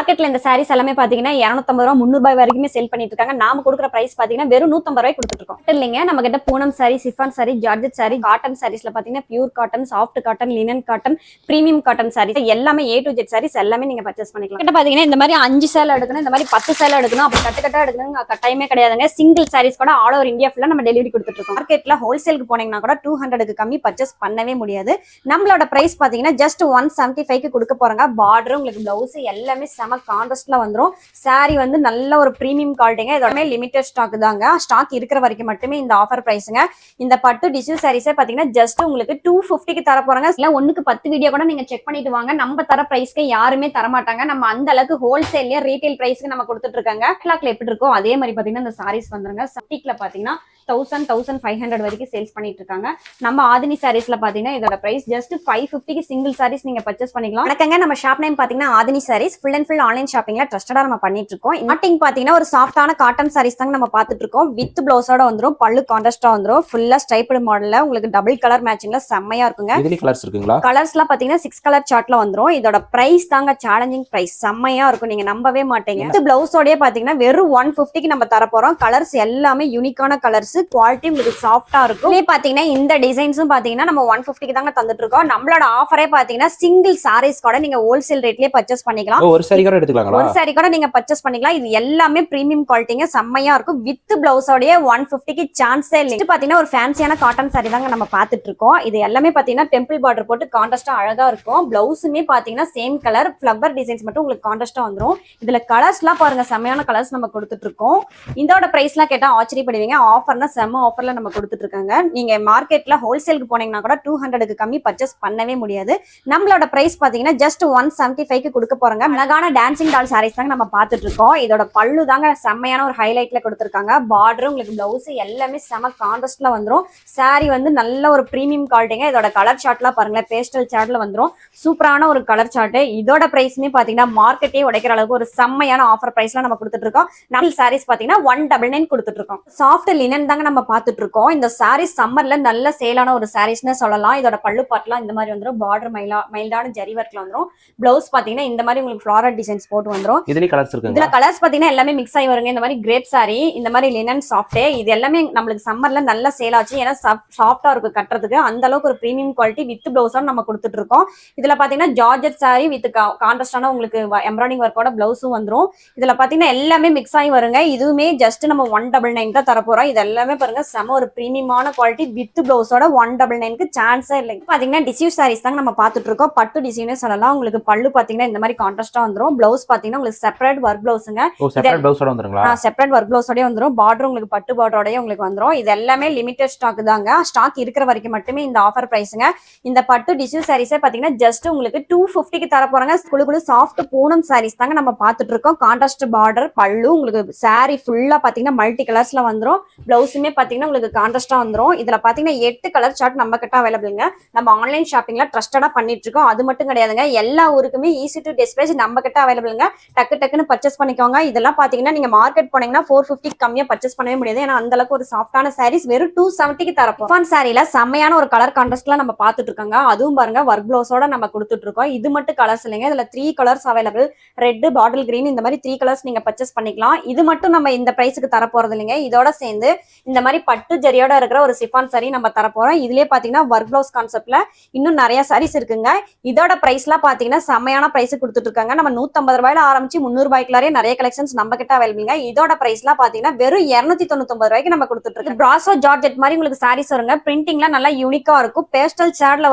மார்க்கெட்ல இந்த சாரீஸ் எல்லாமே பாத்தீங்கன்னா 250 ரூபாய் 300 ரூபாய் வரைக்குமே செல் பண்ணிட்டு இருக்காங்க. நாம கொடுக்குற பிரைஸ் பாத்தீங்கன்னா வெறும் 150 ரூபாய் கொடுத்துட்டு இருக்கோம். இல்லைங்க, நம்ம கிட்ட Poonam sari, chiffon sari, georgette sari, cotton சாரீஸ்ல பாத்தீங்கன்னா pure cotton, soft cotton, linen cotton, premium cotton saris எல்லாமே A to Z சாரீஸ் எல்லாமே நீங்க பர்ச்சேஸ் பண்ணிக்கலாம். கிட்ட பாத்தீங்கன்னா இந்த மாதிரி 5 சேலை எடுக்கணும், இந்த மாதிரி 10 சேலை எடுக்கணும், அப்படி கட்டா எடுக்கணும் கட்டாயமே கிடையாதுங்க. சிங்கிள் சாரீஸ் கூட ஆல் ஓவர் இந்தியா ஃபுல்லா நம்ம டெலிவரி கொடுத்துட்டு இருக்கோம். மார்க்கெட்ல ஹோல்சேலுக்கு போனீங்கன்னா கூட 200க்கு கம்மி பர்ச்சேஸ் பண்ணவே முடியாது. நம்மளோட பிரைஸ் பாத்தீங்கன்னா ஜஸ்ட் 175க்கு கொடுக்க போறாங்க. பார்டர் உங்களுக்கு பிளவுஸ் எல்லாமே செம கான்ட்ராஸ்ட்ல வந்துரும். சாரி வந்து நல்ல ஒரு பிரீமியம் குவாலிட்டிங்க. இதோட லிமிடெட் ஸ்டாக் தாங்க. ஸ்டாக் இருக்கிற வரைக்கும் மட்டுமே இந்த ஆஃபர் பிரைஸ்ங்க. இந்த பட்டு டிஷ்யூ சாரீஸே பாத்தீங்கன்னா ஜஸ்ட் உங்களுக்கு 250க்கு தர போறாங்க. இல்ல 1க்கு 10 வீடியோ கூட நீங்க செக் பண்ணிட்டு வாங்க. நம்ம தர பிரைஸ்க்கு யாருமே தர மாட்டாங்க. நம்ம அந்த அளவுக்கு ஹோல்சேல்ல ரீட்டைல் பிரைஸ்க்கு நம்ம கொடுத்துட்டு இருக்காங்க. கேட்லாக்ல எப்படி இருக்கோ அதே மாதிரி பாத்தீங்கன்னா இந்த சாரீஸ் வந்துருங்க. சட்டிக்ல பாத்தீங்கன்னா 1500 வரைக்கும் சேல்ஸ் பண்ணிட்டு இருக்காங்க. நம்ம ஆதினி சாரீஸ்ல பாத்தீங்கன்னா இதோட பிரைஸ் ஜஸ்ட் 550க்கு சிங்கிள் சாரீஸ் நீங்க பர்ச்சேஸ் பண்ணிக்கலாம். வணக்கங்க, நம்ம ஷாப் நேம் பாத்தீங்கன்னா Aadhini Saris. Full and full online ஷாப்பிங்ல ட்ரஸ்டடா நம்ம பண்ணிட்டு இருக்கோம். ஸ்டார்டிங் பாத்தீங்கன்னா ஒரு சாஃப்டான காட்டன் சாரீஸ் தாங்க நம்ம பாத்துட்டு இருக்கோம். வித் பிளவுஸோட வந்துரும், பல்லு கான்ட்ராஸ்டா வந்துரும். ஃபுல்லா ஸ்ட்ரைப்டு மாடல்ல உங்களுக்கு டபுள் கலர் மேட்சிங்ல செம்மையா இருக்குங்க. இதுல கலர்ஸ் இருக்குங்களா? கலர்ஸ்லாம் பாத்தீங்கன்னா 6 கலர் சார்ட்ல வந்துரும். இதோட பிரைஸ் தாங்க சேலஞ்சிங் பிரைஸ், செம்மையா இருக்கும், நீங்க நம்பவே மாட்டீங்க. வித் பிளவுஸோடயே பாத்தீங்கன்னா வெறும் 150க்கு நம்ம தர போறோம். கலர்ஸ் எல்லாமே யூனிக்கான கலர்ஸ், குவாலிட்டி உங்களுக்கு சாஃப்டா இருக்கும். இதே பாத்தீங்கன்னா இந்த டிசைன்ஸும் பாத்தீங்கன்னா நம்ம 150க்கு தாங்க தந்துட்டு இருக்கோம். நம்மளோட ஆஃபரே பாத்தீங்கன்னா சிங்கிள் சாரீஸ் கூட நீங்க ஹோல்சேல் ரேட்லயே பர்ச்சேஸ் பண்ணிக்கலாம். ஒரு சாரி கூட எடுத்துக்கலாங்களா? ஒரு சாரி கூட நீங்க பர்ச்சேஸ் பண்ணிக்கலாம். இது எல்லாமே பிரீமியம் குவாலிட்டிங்க, செம்மையா இருக்கும். வித் பிளவுஸோடயே 150க்கு சான்ஸே இல்லை. பாத்தீங்கன்னா ஒரு ஃபேன்சியான காட்டன் சாரி தாங்க நம்ம பாத்துட்டு இருக்கோம். இது எல்லாமே பாத்தீங்கன்னா டெம்பிள் பார்டர் போட்டு கான்ட்ராஸ்டா அழகா இருக்கும். பிளவுஸுமே பாத்தீங்கன்னா சேம் கலர், ஃபிளவர் டிசைன்ஸ் மட்டும் உங்களுக்கு கான்ட்ராஸ்டா வந்துரும். இதுல கலர்ஸ்லாம் பாருங்க, செம்மையான கலர்ஸ் நம்ம கொடுத்துட்டு இருக்கோம். இதோட பிரைஸ்லாம் கேட்டா ஆச்சரியப்படுவீங்க. ஆஃபர்னா செம்ம ஆஃபர்ல நம்ம கொடுத்துட்டு இருக்காங்க. நீங்க மார்க்கெட்ல ஹோல்சேலுக்கு போனீங்கன்னா கூட 200க்கு கம்மி பர்ச்சேஸ் பண்ணவே முடியாது. நம்மளோட பிரைஸ் பாத்தீங்கன்னா ஜஸ்ட் 175க்கு கொடுக்க போறாங்க. அழகான டான்சிங் டால் சாரீஸ் தாங்க நம்ம பாத்துட்டு இருக்கோம். இதோட பல்லு தாங்க செம்மையான ஒரு ஹைலைட்ல கொடுத்துருக்காங்க. பார்டர் உங்களுக்கு பிளவுஸ் எல்லாமே செம கான்ட்ராஸ்ட்ல வந்துரும். சாரி வந்து நல்ல ஒரு பிரீமியம் குவாலிட்டிங்க. இதோட கலர் சார்ட்லாம் பாருங்களேன், பேஸ்டல் சார்ட்ல வந்துரும். சூப்பரான ஒரு கலர் சார்ட். இதோட பிரைஸ்மே பாத்தீங்கன்னா மார்க்கெட்டே உடைக்கிற அளவுக்கு ஒரு செம்மையான ஆஃபர் பிரைஸ்ல நம்ம கொடுத்துட்டு இருக்கோம். நம்ம சாரீஸ் பாத்தீங்கன்னா 199 கொடுத்துட்டு இருக்கோம். சாஃப்ட் லினன் தாங்க நம்ம பாத்துட்டு இருக்கோம். இந்த சாரீஸ் சம்மர்ல நல்ல சேலான ஒரு சாரீஸ்னு சொல்லலாம். இதோட பல்லு பாட்டுலாம் இந்த மாதிரி வந்துரும். பார்டர் மைல்டான ஜரி ஒர்க்ல வந்துரும். பிளவுஸ் பாத்தீங்கன்னா இந்த மாதிரி உங்களுக்கு ஃப்ளாரல் டிசைன்ஸ் போட்டு வந்துரும். இதுல கலர்ஸ் இருக்குங்க. இதுல கலர்ஸ் பாத்தீங்கன்னா எல்லாமே மிக்ஸ் ஆகி வருங்க. இந்த மாதிரி கிரேப் சாரி, இந்த மாதிரி லினன் சாஃப்ட், இது எல்லாமே நம்மளுக்கு சம்மர்ல நல்ல சேல் ஆச்சு. ஏன்னா சாஃப்டா இருக்கு கட்டுறதுக்கு. அந்த அளவுக்கு ஒரு பிரீமியம் குவாலிட்டி வித் பிளவுஸோட நம்ம கொடுத்துட்டு இருக்கோம். இதுல பாத்தீங்கன்னா ஜார்ஜெட் சாரி வித் கான்ட்ராஸ்டான உங்களுக்கு எம்ப்ராய்டிங் ஒர்க்கோட பிளவுஸும் வந்துரும். இதுல பாத்தீங்கன்னா எல்லாமே மிக்ஸ் ஆகி வருங்க. இதுவுமே ஜஸ்ட் நம்ம 199 தான் தர போறோம். இது எல்லாமே பாருங்க செம ஒரு பிரீமியமான குவாலிட்டி வித் பிளவுஸோட 199க்கு சான்ஸே இல்லைங்க. பாத்தீங்கன்னா டிஷ்யூ சாரீஸ் தாங்க நம்ம பாத்துட்டு இருக்கோம். பட்டு டிசைனே சொல்லலாம். உங்களுக்கு பல்லு பாத்தீங்கன்னா இந்த மாதிரி கான்ட்ராஸ்டா வந்துரும். பிளவுஸ் பாத்தீங்கன்னா உங்களுக்கு செப்பரேட் ஒர்க் பிளவுஸ்ங்க. செப்பரேட் பிளவுஸோட வந்துருங்களா? செப்பரேட் ஒர்க் பிளவுஸோட வந்துரும். பார்டர் உங்களுக்கு பட்டு பார்டரோடயே உங்களுக்கு வந்துரும். இது எல்லாமே லிமிடெட் ஸ்டாக் தாங்க. ஸ்டாக் இருக்கிற வரைக்கும் மட்டுமே இந்த ஆஃபர் பிரைஸ்ங்க. இந்த பட்டு டிஷ்யூ சாரீஸே பாத்தீங்கன்னா ஜஸ்ட் உங்களுக்கு 250க்கு தர போறாங்க. குழு சாஃப்ட் பூனம் சாரீஸ் தாங்க நம்ம பாத்துட்டு இருக்கோம். கான்ட்ராஸ்ட் பார்டர், பல்லு உங்களுக்கு சாரி ஃபுல்லா பாத்தீங்கன்னா மல்டி கலர்ஸ்ல வந்துரும். பிளவுஸுமே பாத்தீங்கன்னா உங்களுக்கு கான்ட்ராஸ்டா வந்துரும். இதுல பாத்தீங்கன்னா 8 கலர் சார்ட் நம்ம கிட்ட அவைலபிள்ங்க. நம்ம ஆன்லைன் ஷாப்பிங்ல ட்ரஸ்டடா பண்ணிட்டு இருக்கோம். அது மட்டும் கிடையாதுங்க, எல்லா ஊருக்குமே ஈஸி டு டிஸ்பேச் நம்ம கிட்ட அவைலபிள்ங்க. டக்குன்னு பர்ச்சேஸ் பண்ணிக்கோங்க. இதெல்லாம் பாத்தீங்கன்னா நீங்க மார்க்கெட் போனீங்கன்னா 450 கம்மியா பர்ச்சேஸ் பண்ணவே முடியாது. ஏன்னா அந்த அளவுக்கு ஒரு சாஃப்டான சாரீஸ் வெறும் 270க்கு தரப்போம். சிஃபான் சாரில செம்மையான ஒரு கலர் கான்ட்ராஸ்ட்ல நம்ம பாத்துட்டு இருக்காங்க. அதுவும் பாருங்க ஒர்க் பிளவுஸோட நம்ம கொடுத்துட்டு இருக்கோம். இது மட்டும் கலர்ஸ் இல்லைங்க, இதுல 3 colours available. Red, bottle green, இந்த மாதிரி 3 கலர்ஸ் நீங்க பர்ச்சேஸ் பண்ணிக்கலாம். இது மட்டும் நம்ம இந்த பிரைஸ்க்கு தர போறது இல்லைங்க. இதோட சேர்ந்து இந்த மாதிரி பட்டு ஜரியோட இருக்கிற ஒரு சிஃபான் சாரி நம்ம தர போறோம். இதுலயே பாத்தீங்கன்னா ஒர்க் பிளவுஸ் கான்செப்ட்ல இன்னும் நிறைய சாரீஸ் இருக்குங்க. இதோட பிரைஸ்லாம் பாத்தீங்கன்னா செம்மையான பிரைஸ் கொடுத்துட்டு இருக்காங்க. நம்ம 150 ரூபாயில ஆரம்பிச்சு 300 ரூபாய்க்குள்ளாரே நிறைய கலெக்ஷன்ஸ் நம்ம கிட்ட அவைலபிள்ங்க. இதோட பிரைஸ்லாம் பாத்தீங்கன்னா வெறும் 299 ரூபாய்க்கு நம்ம கொடுத்துட்டு இருக்கோம். பிராசோ ஜார்ஜெட் மாதிரி உங்களுக்கு சாரீஸ் வருங்க. பிரிண்டிங்ல நல்லா யூனிக்கா இருக்கும். பேஸ்டல் சார்ட்ல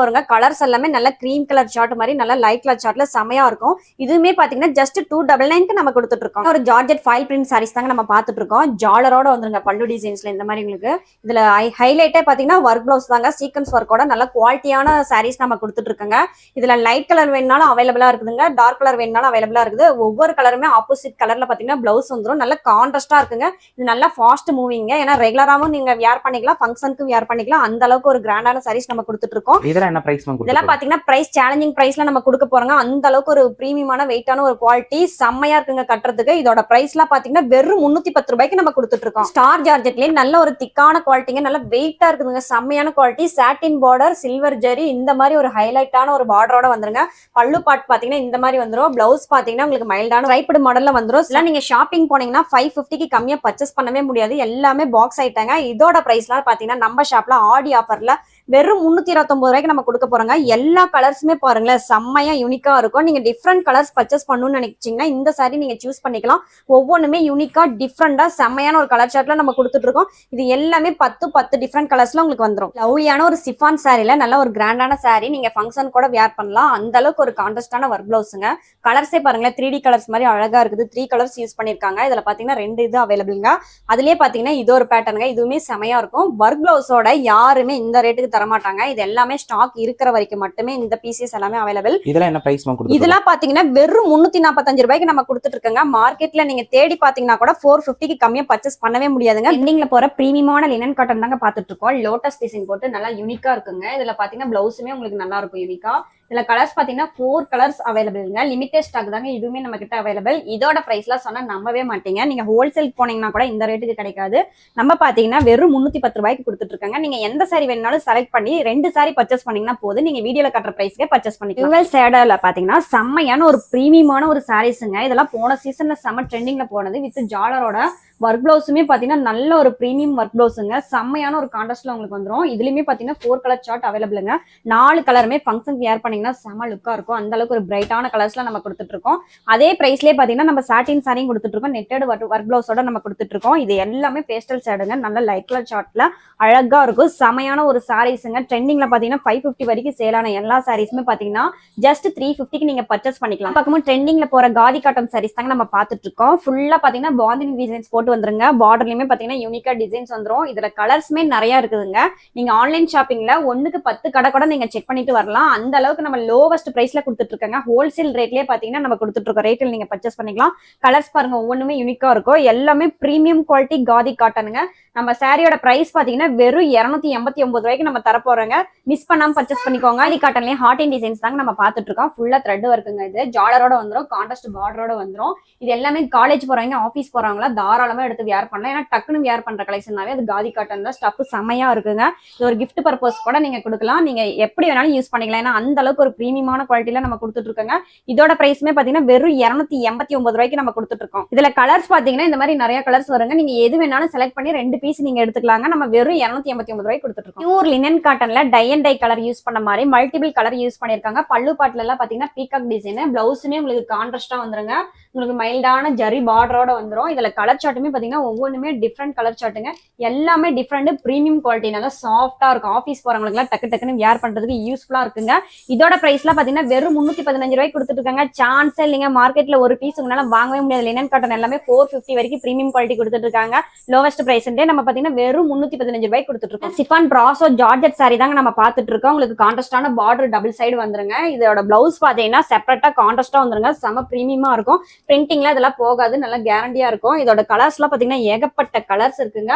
வருங்க. கலர்ஸ் எல்லாமே நல்ல கிரீம் கலர் சார்ட் மாதிரி நல்ல லைட் கலர் சார்ட்ல செம்மையா இருக்கும். இதுவுமே பாத்தீங்கன்னா ஜஸ்ட் 299க்கு நம்ம கொடுத்துட்டு இருக்கோம். ஒரு ஜார்ஜெட் ஃபைல் பிரிண்ட் சாரீஸ் தாங்க நம்ம பாத்துட்டு இருக்கோம். ஜாலரோட வந்துருங்க பல்லு டிசைன்ஸ்ல இந்த மாதிரி உங்களுக்கு. இதுல ஹைலைட்டே பாத்தீங்கன்னா ஒர்க் பிளவுஸ் தாங்க. சீக்வென்ஸ் ஒர்க்கோட நல்ல குவாலிட்டியான சாரீஸ் நம்ம கொடுத்துட்டு இருக்கோங்க. இதுல லைட் கலர் வேணுனாலும் அவைலபிளா இருக்குதுங்க. டார்க் கலர் வேணுனாலும் அவைலபிளா இருக்குது. ஒவ்வொரு கலருமே ஆப்போசிட் கலர்ல பாத்தீங்கன்னா பிளவுஸ் வந்துரும். நல்ல கான்ட்ராஸ்டா இருக்குங்க. இது நல்ல ஃபாஸ்ட் மூவிங்க. ஏன்னா ரெகுலராவும் நீங்க வியர் பண்ணிக்கலாம், ஃபங்க்ஷனுக்கு வியர் பண்ணிக்கலாம். அந்த அளவுக்கு ஒரு கிராண்டான சாரீஸ் நம்ம கொடுத்துட்டு இருக்கோம். இதெல்லாம் என்ன பிரைஸ்? இதெல்லாம் பாத்தீங்கன்னா பிரைஸ் சேலஞ்சிங் பிரைஸ்ல நம்ம கொடுக்க போறோங்க. அந்த அளவுக்கு ஒரு பிரீமியமான வெயிட்டான ஒரு குவாலிட்டி செம்மையா இருக்குங்க கட்டுறதுக்கு. இதோட பிரைஸ்லாம் பாத்தீங்கன்னா வெறும் 310 ரூபாய்க்கு நம்ம கொடுத்துட்டு இருக்கோம். ஸ்டார் ஜார்ஜெட்லயே நல்ல ஒரு திக்கான குவாலிட்டிங்க, நல்ல வெயிட்டா இருக்குதுங்க. செம்மையான குவாலிட்டி. சாட்டின் பார்டர், சில்வர் ஜெரி, இந்த மாதிரி ஒரு ஹைலைட்டான ஒரு பார்டரோட வந்துருங்க. பல்லு பாட் பாத்தீங்கன்னா இந்த மாதிரி வந்துரும். பிளவுஸ் பாத்தீங்கன்னா உங்களுக்கு மைல்டான ரைப்டு மாடல்ல வந்துரும். இல்ல நீங்க ஷாப்பிங் போனீங்கன்னா 550க்கு கம்மியா பர்ச்சேஸ் பண்ணவே முடியாது. எல்லாமே பாக்ஸ் ஐட்டங்க. இதோட பிரைஸ்லாம் பாத்தீங்கன்னா நம்ம ஷாப்ல ஆடி ஆஃபர்ல வெறும் 329 ரூபாய்க்கு நம்ம கொடுக்க போறோங்க. எல்லா கலர்ஸுமே பாருங்களேன் செம்மையா யூனிக்கா இருக்கும். நீங்க டிஃப்ரெண்ட் கலர்ஸ் பர்ச்சேஸ் பண்ணணும்னு நினைச்சீங்கன்னா இந்த சாரி நீங்க சூஸ் பண்ணிக்கலாம். ஒவ்வொன்றுமே யூனிக்கா டிஃப்ரெண்டா செம்மையான ஒரு கலர் சார்ட்ல நம்ம கொடுத்துட்டு இருக்கோம். இது எல்லாமே 10 டிஃப்ரெண்ட் கலர்ஸ்ல உங்களுக்கு வந்துடும். லவ்லியான ஒரு சிஃபான் சாரில நல்ல ஒரு கிராண்டான சாரி, நீங்க ஃபங்க்ஷன் கூட வியர் பண்ணலாம். அந்த அளவுக்கு ஒரு கான்ட்ராஸ்டான ஒர்க் பிளவுஸுங்க. கலர்ஸே பாருங்களேன் 3D கலர்ஸ் மாதிரி அழகா இருக்குது. 3 கலர்ஸ் யூஸ் பண்ணிருக்காங்க. இதுல பாத்தீங்கன்னா 2 இது அவைலபிள்ங்க. அதுலயே பாத்தீங்கன்னா இது ஒரு பேட்டர்னுங்க. இதுவுமே செமையா இருக்கும். ஒர்க் பிளவுஸோட யாருமே இந்த ரேட்டுக்கு தரமாட்டாங்க. இது எல்லாமே ஸ்டாக் இருக்கிற வரைக்கும் மட்டுமே இந்த பீசஸ் எல்லாமே அவைலபிள். இதெல்லாம் என்ன பிரைஸ் கொடுத்துருக்கீங்க? இதெல்லாம் பாத்தீங்கன்னா வெறும் 345 ரூபாய்க்கு நம்ம கொடுத்துட்டு இருக்கோங்க. மார்க்கெட்ல நீங்க தேடி பாத்தீங்கன்னா கூட 450க்கு கம்மியா பர்ச்சேஸ் பண்ணவே முடியாதுங்க. எண்டிங்ல போற பிரீமியமான லினன் காட்டன் தாங்க பாத்துட்டு இருக்கோம். லோட்டஸ் டிசைன் போட்டு நல்லா யூனிக்கா இருக்குங்க. இதுல பாத்தீங்கன்னா பிளவுஸுமே உங்களுக்கு நல்லா இருக்கும் யூனிக்கா. இதுல கலர்ஸ் பாத்தீங்கன்னா 4 கலர்ஸ் அவைலபிள்ங்க. லிமிடெட் ஸ்டாக் தாங்க இதுவுமே நம்ம கிட்ட அவைலபிள். இதோட பிரைஸ்லாம் சொன்னா நம்பவே மாட்டீங்க. நீங்க ஹோல்சேல் போனீங்கன்னா கூட இந்த ரேட்டுக்கு கிடைக்காது. நம்ம பாத்தீங்கன்னா வெறும் 310 ரூபாய்க்கு கொடுத்துட்டு இருக்காங்க. நீங்க எந்த சாரி வேணாலும் செலக்ட் பண்ணி 2 சாரி பர்ச்சேஸ் பண்ணீங்கன்னா போதும். நீங்க வீடியோல கட்டுற பிரைஸ்க்கே பர்ச்சேஸ் பண்ணிக்கலாம். டுவெல் ஷேடர்ல பாத்தீங்கன்னா செம்மையான ஒரு பிரீமியமான ஒரு சாரீஸ்ங்க. இதெல்லாம் போன சீசன்ல செம்ம ட்ரெண்டிங்ல போனது. வித் ஜாலரோட ஒர்க் பிளவுஸுமே பாத்தீங்கன்னா நல்ல ஒரு பிரீமியம் ஒர்க் பிளவுஸுங்க. செம்மையான ஒரு கான்ட்ராஸ்ட்ல உங்களுக்கு வந்துடும். இதுலயுமே பாத்தீங்கன்னா 4 கலர் சார்ட் அவைலபிளுங்க. 4 கலருமே ஃபங்க்ஷன் வியர் பண்ணீங்கன்னா செம்ம லுக்கா இருக்கும். அந்த அளவுக்கு ஒரு பிரைட்டான கலர்ஸ்ல நம்ம கொடுத்துட்டு இருக்கோம். அதே பிரைஸ்லயே பாத்தீங்கன்னா நம்ம சாட்டின் சாரியும் கொடுத்துட்டு இருக்கோம். நெட்டட் ஒர்க் பிளவுஸோட நம்ம கொடுத்துட்டு இருக்கோம். இது எல்லாமே பேஸ்டல் ஷேடுங்க. நல்ல லைட் கலர் சார்ட்ல அழகா இருக்கும். செமையான ஒரு சாரீஸுங்க. ட்ரெண்டிங்ல பாத்தீங்கன்னா 550 வரைக்கும் சேலான எல்லா சாரீஸுமே பாத்தீங்கன்னா ஜஸ்ட் 350க்கு நீங்க பர்ச்சேஸ் பண்ணிக்கலாம். பக்கமும் ட்ரெண்டிங்ல போற காதி காட்டன் சாரீஸ் தாங்க நம்ம பாத்துட்டு இருக்கோம். ஃபுல்லா பாத்தீங்கன்னா பாந்தினி டிசைன்ஸ் போட்டு வந்துருங்க. பார்டர்லயுமே பாத்தீங்கன்னா யூனிக்கா டிசைன்ஸ் வந்துரும். இதுல கலர்ஸ்மே நிறைய இருக்குதுங்க. நீங்க ஆன்லைன் ஷாப்பிங்ல 1க்கு 10 கடை கூட நீங்க செக் பண்ணிட்டு வரலாம். அந்த அளவுக்கு நம்ம லோவஸ்ட் பிரைஸ்ல கொடுத்துட்டு இருக்காங்க. ஹோல்சேல் ரேட்லயே பாத்தீங்கன்னா நம்ம கொடுத்துட்டு இருக்கோம். ரேட்டில் நீங்க பர்ச்சேஸ் பண்ணிக்கலாம். கலர்ஸ் பாருங்க ஒவ்வொன்றுமே யூனிக்கா இருக்கும். எல்லாமே பிரீமியம் குவாலிட்டி காதி காட்டனுங்க. நம்ம சாரியோட பிரைஸ் பாத்தீங்கன்னா வெறும் 289 ரூபாய்க்கு நம்ம தர போறோங்க. மிஸ் பண்ணாம பர்ச்சேஸ் பண்ணிக்கோங்க. காதி காட்டன்லயே ஹார்ட் இன் டிசைன்ஸ் தாங்க நம்ம பாத்துட்டு இருக்கோம். ஃபுல்லா த்ரெட் ஒர்க்குங்க. இது ஜாலரோட வந்துரும். கான்ட்ராஸ்ட் பார்டரோட வந்துரும். இது எல்லாமே காலேஜ் போறவங்க ஆஃபீஸ் போறவங்களா தாராளமா எடுத்து வியர் பண்ணலாம். ஏன்னா டக்குன்னு வியர் பண்ற கலெக்ஷனாவே அது காதி காட்டன் தான். ஸ்டஃப் செமையா இருக்குங்க. இது ஒரு கிஃப்ட் பர்பஸ் கூட நீங்க கொடுக்கலாம். நீங்க எப்படி வேணாலும் யூஸ் பண்ணிக்கலாம். ஏன்னா அந்த அளவுக்கு ஒரு பிரீமியமான குவாலிட்டியில நம்ம கொடுத்துட்டு இருக்கோங்க. இதோட பிரைஸ்மே பாத்தீங்கன்னா வெறும் 289 ரூபாய்க்கு நம்ம கொடுத்துட்டு இருக்கோம். இதுல கலர்ஸ் பாத்தீங்கன்னா இந்த மாதிரி நிறைய கலர்ஸ் வருங்க. நீங்க எது வேணாலும் செலக்ட் பண்ணி 2 பீஸ் நீங்க எடுத்துக்கலாங்க. நம்ம வெறும் 289 ரூபாய்க்கு கொடுத்துட்டு இருக்கோம். பியூர் லினன் காட்டன்ல tie and dye colour use பண்ண மாதிரி மல்டிபிள் கலர் யூஸ் பண்ணிருக்காங்க. பல்லு பாட்டுல எல்லாம் பாத்தீங்கன்னா பீகாக் டிசைன். பிளவுஸுமே உங்களுக்கு கான்ட்ராஸ்டா வந்துருங்க. உங்களுக்கு மைல்டான ஜரி பார்டரோட வந்துரும். இதுல கலர் சார்ட்டுமே பாத்தீங்கன்னா ஒவ்வொன்றுமே டிஃப்ரெண்ட் கலர் சார்ட்டுங்க. எல்லாமே டிஃப்ரெண்ட் பிரீமியம் குவாலிட்டி. நல்லா சாஃப்டா இருக்கும். ஆஃபீஸ் போறவங்களுக்கு எல்லாம் டக்கு டக்குன்னு வியர் பண்றதுக்கு யூஸ்ஃபுல்லா இருக்குங்க. இதோட பிரைஸ்லாம் பாத்தீங்கன்னா வெறும் 315 ரூபாய்க்கு கொடுத்துட்டு இருக்காங்க. சான்ஸே இல்லைங்க. மார்க்கெட்ல ஒரு பீஸ் உங்களால வாங்கவே முடியாது. லினன் காட்டன் எல்லாமே 450 வரைக்கும் பிரீமியம் குவாலிட்டி கொடுத்துட்டு இருக்காங்க. லோவஸ்ட் பிரைஸ் நம்ம பாத்தீங்கன்னா வெறும் 315 ரூபாய்க்கு கொடுத்துட்டு இருக்கோம். சிஃபான் பிராசோ ஜார்ஜெட் சாரி தாங்க நம்ம பாத்துட்டு இருக்கோம். உங்களுக்கு கான்ட்ராஸ்டான பார்டர் டபுள் சைடு வந்துருங்க. இதோட பிளவுஸ் பாத்தீங்கன்னா செப்பரேட்டா கான்ட்ராஸ்டா வந்துருங்க. செம பிரீமியமா இருக்கும். பிரிண்டிங்ல இதெல்லாம் போகாது. நல்லா கேரண்டியா இருக்கும். இதோட கலர்ஸ் எல்லாம் பாத்தீங்கன்னா ஏகப்பட்ட கலர்ஸ் இருக்குங்க.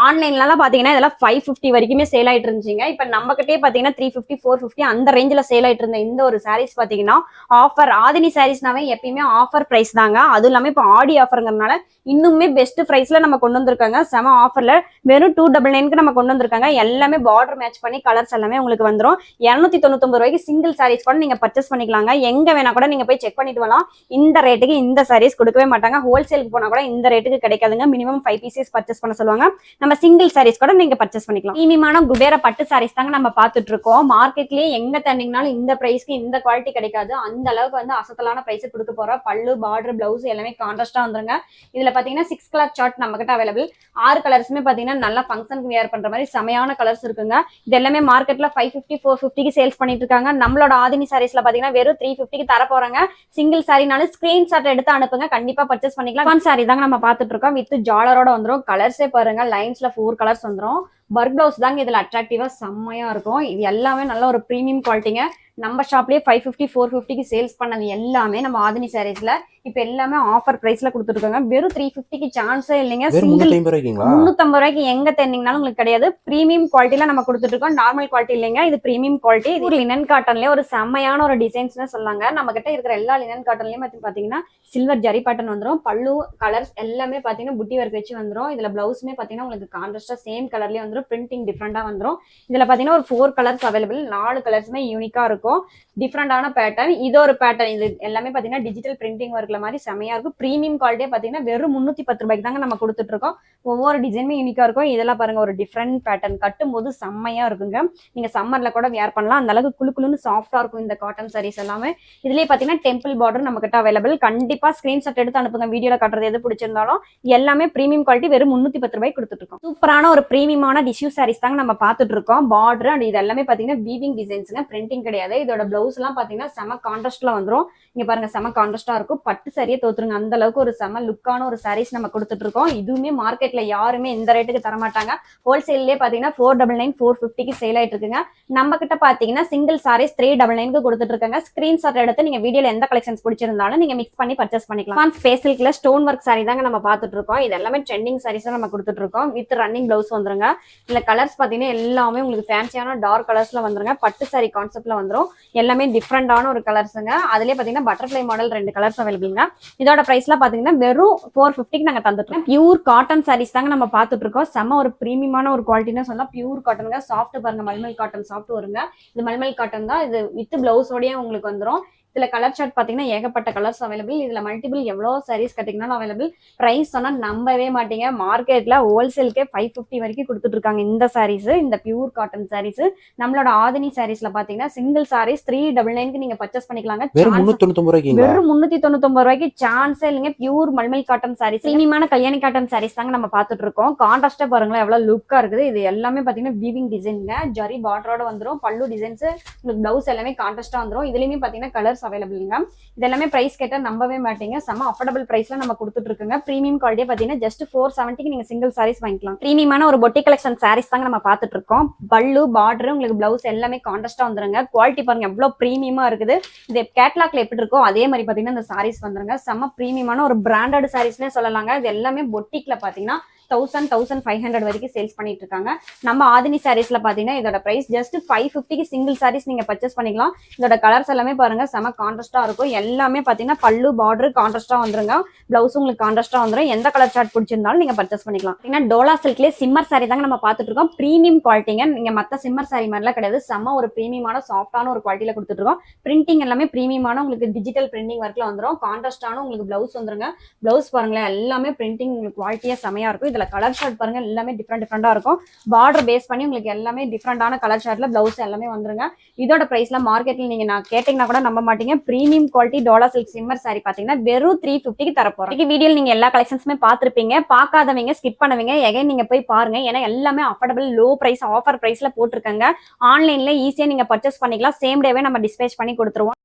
ஆன்லைன்ல பாத்தீங்கன்னா இதெல்லாம் 550 வரைக்குமே சேல் ஆயிட்டு இருந்துச்சுங்க. இப்ப நம்ம கிட்டே பாத்தீங்கன்னா 350 450 அந்த ரேஞ்சில சேல் ஆயிட்டு இருந்த இந்த ஒரு சாரீஸ் பாத்தீங்கன்னா ஆஃபர். ஆதினி சாரீஸ்னாவே எப்பயுமே ஆஃபர் பிரைஸ் தாங்க. அதுவும் இல்லாம இப்ப ஆடி ஆஃபர்ங்கிறதுனால இன்னுமே பெஸ்ட் பிரைஸ்ல நம்ம கொண்டு வந்திருக்காங்க. செம ஆஃபர்ல வெறும் 299க்கு நம்ம கொண்டு வந்திருக்காங்க. எல்லாமே பார்டர் மேட்ச் பண்ணி கலர்ஸ் எல்லாமே உங்களுக்கு வந்துரும். 299 ரூபாய்க்கு சிங்கிள் சாரீஸ் கூட நீங்க பர்ச்சேஸ் பண்ணிக்கலாங்க. எங்க வேணா கூட நீங்க போய் செக் பண்ணிட்டு வரலாம். இந்த ரேட்டுக்கு இந்த சாரீஸ் கொடுக்கவே மாட்டாங்க. ஹோல்சேலுக்கு போனா கூட இந்த ரேட்டுக்கு கிடைக்காதுங்க. மினிமம் 5 பீசஸ் பர்ச்சேஸ் பண்ண சொல்லுவாங்க. நம்ம சிங்கிள் சாரீஸ் கூட நீங்க பர்ச்சேஸ் பண்ணிக்கலாம். பிரீமியமான குபேர பட்டு சாரீஸ் தாங்க நம்ம பாத்துட்டு இருக்கோம். மார்க்கெட்லயே எங்க தண்டிங்கனாலும் இந்த பிரைஸ்க்கு இந்த குவாலிட்டி கிடைக்காது. அந்த அளவுக்கு வந்து அசத்தலான பிரைஸ் கொடுக்க போறோம். பல்லு பார்டர் பிளவுஸ் எல்லாமே கான்ட்ராஸ்டா வந்துருங்க. இதுல பாத்தீங்கன்னா 6 கலர் சார்ட் நம்ம கிட்ட அவைலபிள். 6 கலர்ஸுமே பாத்தீங்கன்னா நல்லா ஃபங்க்ஷனுக்கு வியர் பண்ற மாதிரி செமையான கலர்ஸ் இருக்குங்க. இது எல்லாமே மார்க்கெட்ல 550 450க்கு சேல்ஸ் பண்ணிட்டு இருக்காங்க. நம்மளோட ஆதினி சாரீஸ்ல பாத்தீங்கன்னா வெறும் 350க்கு தர போறாங்க. சிங்கிள் சாரினாலும் ஸ்கிரீன்ஷாட் எடுத்து அனுப்புங்க. கண்டிப்பா பர்ச்சேஸ் பண்ணிக்கலாம். சாரி தாங்க நம்ம பாத்துட்டு இருக்கோம். வித் ஜாலரோட வந்துரும். கலர்ஸே பாருங்க. லைன்ஸ்ல 4 கலர்ஸ் வந்துரும். ஒர்க் பிளவுஸ் தாங்க இதுல அட்ராக்டிவா செம்மையா இருக்கும். இது எல்லாமே நல்ல ஒரு பிரீமியம் குவாலிட்டிங்க. நம்ம ஷாப்லயே 550 450க்கு சேல்ஸ் பண்ணது எல்லாமே நம்ம ஆதினி சாரீஸ்ல இப்ப எல்லாமே ஆஃபர் பிரைஸ்ல கொடுத்துருக்காங்க. வெறும் 350க்கு சான்ஸே இல்லைங்க. 350 ரூபாய்க்கு எங்க தெரிஞ்சீங்கனாலும் உங்களுக்கு கிடையாது. பிரீமியம் குவாலிட்டில நம்ம கொடுத்துட்டு இருக்கோம். நார்மல் குவாலிட்டி இல்லைங்க. இது பிரீமியம் குவாலிட்டி. இது லினன் காட்டன்லயே ஒரு செம்மையான ஒரு டிசைன்ஸ்னு சொல்லாங்க. நம்ம கிட்ட இருக்கிற எல்லா லினன் காட்டன்லயும் பாத்தீங்கன்னா சில்வர் ஜரி பேட்டர்ன் வந்துரும். பல்லு கலர்ஸ் எல்லாமே பாத்தீங்கன்னா புட்டி ஒர்க் வச்சு வந்துரும். இதுல பிளவுஸ்மே பாத்தீங்கன்னா உங்களுக்கு கான்ட்ராஸ்டா சேம் கலர்லயே வந்துரும். வந்துரும், பிரிண்டிங் டிஃப்ரெண்டா வந்துரும். இதுல பாத்தீங்கன்னா ஒரு 4 கலர்ஸ் அவைலபிள், 4 கலர்ஸுமே யூனிக்கா இருக்கும். டிஃப்ரெண்டான பேட்டர்ன், இது ஒரு பேட்டர்ன். இது எல்லாமே பாத்தீங்கன்னா டிஜிட்டல் பிரிண்டிங் ஒர்க்ல மாதிரி செமையா இருக்கும். பிரீமியம் குவாலிட்டியா பாத்தீங்கன்னா வெறும் 310 ரூபாய்க்கு தாங்க நம்ம கொடுத்துட்டு இருக்கோம். ஒவ்வொரு டிசைனுமே யூனிக்கா இருக்கும். இதெல்லாம் பாருங்க ஒரு டிஃப்ரெண்ட் பேட்டர்ன், கட்டும் போது செம்மையா இருக்குங்க. நீங்க சம்மர்ல கூட வியர் பண்ணலாம். அந்த அளவுக்கு குளு குளுன்னு சாஃப்டா இருக்கும் இந்த காட்டன் சாரீஸ் எல்லாமே. இதுலயே பாத்தீங்கன்னா டெம்பிள் பார்டர் நம்ம கிட்ட அவைலபிள். கண்டிப்பா ஸ்கிரீன்ஷாட் எடுத்து அனுப்புங்க. வீடியோல காட்டுறது எது பிடிச்சிருந்தாலும். எல்லாமே பிரீமியம் குவாலிட்டி வெறும் 310 ரூபாய்க்கு கொடுத்துட்டு இருக்கோம். சூப்பரான ஒரு பிரீமியமான டிஷ்யூ சாரீஸ் தாங்க நம்ம பார்த்துட்டு இருக்கோம். பார்டர் அண்ட் இது எல்லாமே பாத்தீங்கன்னா வீவிங் டிசைன்ஸ்ங்க, பிரிண்டிங் கிடையாது. இதோட பிளவுஸ் எல்லாம் பாத்தீங்கன்னா செம கான்ட்ராஸ்ட்ல வந்துரும். இங்க பாருங்க செம கான்ட்ராஸ்டா இருக்கும். பட்டு சரியே தோத்துருங்க, அந்த அளவுக்கு ஒரு செம லுக்கான ஒரு சாரீஸ் நம்ம கொடுத்துட்டு இருக்கோம். இதுவுமே மார்க்கெட்ல யாருமே இந்த ரேட்டுக்கு தர மாட்டாங்க. ஹோல்சேல்லே பாத்தீங்கன்னா 499 450க்கு சேல் ஆயிட்டு இருக்குங்க. நம்ம கிட்ட பாத்தீங்கன்னா சிங்கிள் சாரீஸ் 399க்கு கொடுத்துட்டு இருக்காங்க. ஸ்கிரீன்ஷாட் எடுத்து நீங்க வீடியோல எந்த கலெக்ஷன்ஸ் பிடிச்சிருந்தாலும் நீங்க மிக்ஸ் பண்ணி பர்ச்சேஸ் பண்ணிக்கலாம். ஸ்பேசில்க்ல ஸ்டோன் ஒர்க் சாரி தாங்க நம்ம பார்த்துட்டு இருக்கோம். இது எல்லாமே ட்ரெண்டிங் சாரீஸ் நம்ம கொடுத்துட்டு இருக்கோம். வித் ரன்னிங் பிளவுஸ் வந்துருங்க. இதுல கலர்ஸ் பாத்தீங்கன்னா எல்லாமே உங்களுக்கு ஃபேன்சியான டார்க் கலர்ஸ்ல வந்துருங்க. பட்டு சாரி கான்செப்ட்ல வந்துரும். எல்லாமே டிஃப்ரெண்டான ஒரு கலர்ஸுங்க. அதுலயே பாத்தீங்கன்னா பட்டர்ஃபிளை மாடல் 2 கலர்ஸ் அவைலபிள்ங்க. இதோட பிரைஸ்லாம் பாத்தீங்கன்னா வெறும் 450க்கு நாங்க தந்துட்டு இருக்கோம். பியூர் காட்டன் சாரீஸ் தாங்க நம்ம பார்த்துட்டு இருக்கோம். செம்ம ஒரு பிரீமியமான ஒரு குவாலிட்டின்னு சொல்லலாம். பியூர் காட்டனுங்க, சாஃப்ட் பாருங்க, மல்மல் காட்டன் சாஃப்ட் வருங்க. இது மல்மல் காட்டன் தான். இது வித் பிளவுஸோடய உங்களுக்கு வந்துரும். இதுல கலர் சார்ட் பாத்தீங்கன்னா ஏகப்பட்ட கலர்ஸ் அவைலபிள். இதுல மல்டிபிள் எவ்வளவு சாரீஸ் கட்டிங்கனாலும் அவைலபிள். பிரைஸ் சொன்னா நம்பவே மாட்டீங்க. மார்க்கெட்ல ஹோல்சேலுக்கே 550 வரைக்கும் கொடுத்துட்டு இருக்காங்க இந்த சாரீஸ், இந்த பியூர் காட்டன் சாரீஸ். நம்மளோட ஆதினி சாரீஸ்ல பாத்தீங்கன்னா சிங்கிள் சாரீஸ் 399க்கு நீங்க பர்ச்சேஸ் பண்ணிக்கலாங்க. வெறும் 399 ரூபாய்க்கு, வெறும் 399 ரூபாய்க்கு சான்ஸே இல்லைங்க. பியூர் மல்மல் காட்டன் சாரீஸ், பிரீமியமான கல்யாணி காட்டன் சாரீஸ் தாங்க நம்ம பார்த்துட்டு இருக்கோம். கான்ட்ராஸ்டா பாருங்களேன் எவ்வளவு லுக்கா இருக்குது. இது எல்லாமே பாத்தீங்கன்னா வீவிங் டிசைன்ங்க, ஜரி பார்டரோட வந்துரும். பல்லு டிசைன்ஸ், உங்களுக்கு பிளவுஸ் எல்லாமே கான்ட்ராஸ்டா வந்துரும். இதுலயுமே பாத்தீங்கன்னா கலர்ஸ் அவைலபிள்ங்க. இதெல்லாமே பிரைஸ் கேட்டா நம்பவே மாட்டீங்க. செம அஃபோர்டபிள் பிரைஸ்ல நம்ம கொடுத்துட்டு இருக்கோங்க. பிரீமியம் குவாலிட்டியா பாத்தீங்கன்னா ஜஸ்ட் 470க்கு நீங்க சிங்கிள் சாரீஸ் வாங்கிக்கலாம். பிரீமியமான ஒரு பொட்டி கலெக்ஷன் சாரீஸ் தாங்க நம்ம பார்த்துட்டு இருக்கோம். பல்லு பார்டர் உங்களுக்கு பிளவுஸ் எல்லாமே கான்ட்ராஸ்டா வந்துருங்க. குவாலிட்டி பாருங்க எவ்வளவு பிரீமியமா இருக்குது. இது கேட்லாக்ல எப்படி இருக்கோ அதே மாதிரி பாத்தீங்கன்னா இந்த சாரீஸ் வந்துருங்க. செம பிரீமியமான ஒரு பிராண்டட் சாரீஸ்னே சொல்லலாங்க. இது எல்லாமே பொட்டிக்ல பாத்தீங்கன்னா 1000-1500 வரைக்கும் சேல்ஸ் பண்ணிட்டு இருக்காங்க. நம்ம ஆதினி சாரீஸ்ல பாத்தீங்கன்னா இதோட பிரைஸ் ஜஸ்ட் 550க்கு சிங்கிள் சாரீஸ் நீங்க பர்ச்சேஸ் பண்ணிக்கலாம். இதோட கலர்ஸ் எல்லாமே பாருங்க செம கான்ட்ராஸ்டா இருக்கும். எல்லாமே பாத்தீங்கன்னா பல்லு பார்டர் கான்ட்ராஸ்டா வந்துருங்க. பிளவுஸ் உங்களுக்கு கான்ட்ராஸ்டா வந்துரும். எந்த கலர் சார்ட் பிடிச்சிருந்தாலும் நீங்க பர்ச்சேஸ் பண்ணிக்கலாம். ஏன்னா டோலா சில்க்லயே சிம்மர் சாரி தாங்க நம்ம பார்த்துட்டு இருக்கோம். பிரீமியம் குவாலிட்டிங்க. நீங்க மத்த சிம்மர் சாரி மாதிரிலாம் கிடையாது. செம ஒரு பிரீமியமான சாஃப்டான ஒரு குவாலிட்டியில கொடுத்துட்டு இருக்கோம். பிரிண்டிங் எல்லாமே பிரீமியமான உங்களுக்கு டிஜிட்டல் பிரிண்டிங் ஒர்க்ல வந்துரும். கான்ட்ராஸ்டான உங்களுக்கு பிளவுஸ் வந்துருங்க. பிளவுஸ் பாருங்களேன் எல்லாமே பிரிண்டிங் குவாலிட்டியா செமையா இருக்கும். கலர் ஷார்ட் பாருங்க எல்லாமே டிஃப்ரெண்டா இருக்கும். பார்டர் பேஸ் பண்ணி உங்களுக்கு எல்லாமே டிஃப்ரெண்டான கலர் ஷார்ட்ல பிளவுஸ் எல்லாமே வந்துருங்க. இதோட பிரைஸ்ல மார்க்கெட்ல நீங்க நான் கேட்டீங்கன்னா கூட நம்ப மாட்டீங்க. Premium quality dola silk shimmer sari பாத்தீங்கன்னா வெறும் 350க்கு தரப்போறோம். இந்த வீடியோல நீங்க எல்லா கலெக்ஷன்ஸுமே பார்த்திருப்பீங்க. பார்க்காதவங்க ஸ்கிப் பண்ணுவீங்க. எகைன் நீங்க போய் பாருங்க. ஏன்னா எல்லாமே அஃபோர்டபிள் லோ பிரைஸ் ஆஃபர் பிரைஸ்ல போட்டிருக்காங்க. ஆன்லைன்ல ஈஸியா நீங்க பர்ச்சேஸ் பண்ணிக்கலாம். சேம் டேவே நம்ம டிஸ்பேச் பண்ணி கொடுத்துருவோம்.